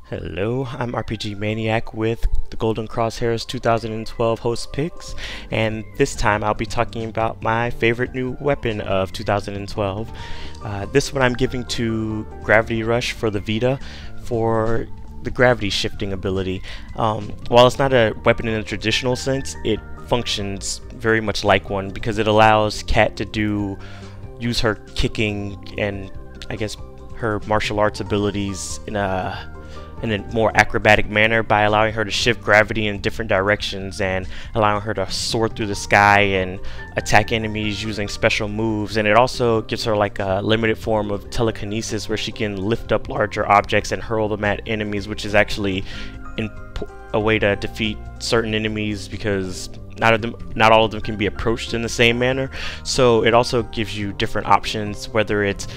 Hello, I'm RPG Maniac with the Golden Crosshairs 2012 host picks, and this time I'll be talking about my favorite new weapon of 2012. This one I'm giving to Gravity Rush for the Vita for the gravity shifting ability. While it's not a weapon in a traditional sense, it functions very much like one because it allows Kat to use her kicking and I guess her martial arts abilities in a more acrobatic manner by allowing her to shift gravity in different directions and allowing her to soar through the sky and attack enemies using special moves. And it also gives her like a limited form of telekinesis where she can lift up larger objects and hurl them at enemies, which is actually a way to defeat certain enemies because not all of them can be approached in the same manner. So it also gives you different options, whether it's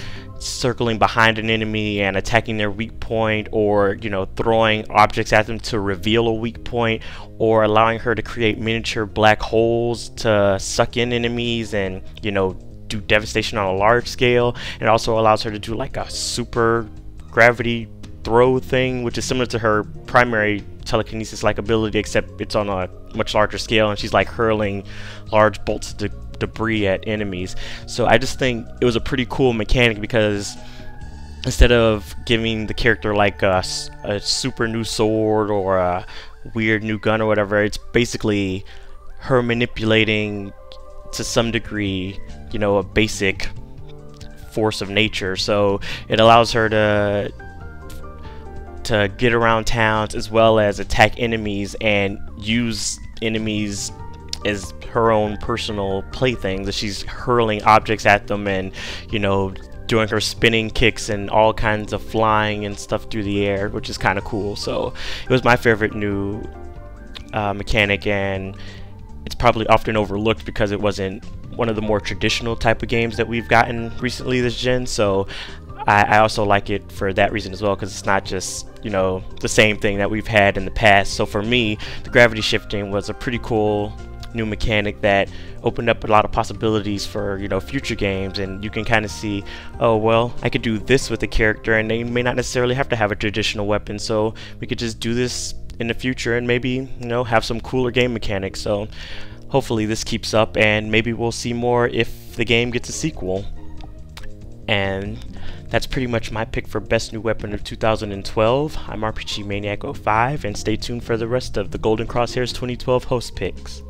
circling behind an enemy and attacking their weak point, or throwing objects at them to reveal a weak point, or allowing her to create miniature black holes to suck in enemies and do devastation on a large scale. And it also allows her to do like a super gravity throw thing, which is similar to her primary telekinesis like ability, except it's on a much larger scale and she's like hurling large bolts of debris at enemies. So I just think it was a pretty cool mechanic because instead of giving the character like a super new sword or a weird new gun or whatever, it's basically her manipulating to some degree a basic force of nature. So it allows her to get around towns as well as attack enemies and use enemies as her own personal playthings. That she's hurling objects at them and doing her spinning kicks and all kinds of flying and stuff through the air, which is kind of cool. So it was my favorite new mechanic, and it's probably often overlooked because it wasn't one of the more traditional type of games that we've gotten recently this gen. So I also like it for that reason as well, because it's not just the same thing that we've had in the past. So for me, the gravity shifting was a pretty cool new mechanic that opened up a lot of possibilities for future games. And you can kind of see, oh well, I could do this with the character and they may not necessarily have to have a traditional weapon, so we could just do this in the future and maybe have some cooler game mechanics. So hopefully this keeps up and maybe we'll see more if the game gets a sequel. And that's pretty much my pick for best new weapon of 2012. I'm RPG Maniac 05, and stay tuned for the rest of the Golden Crosshairs 2012 host picks.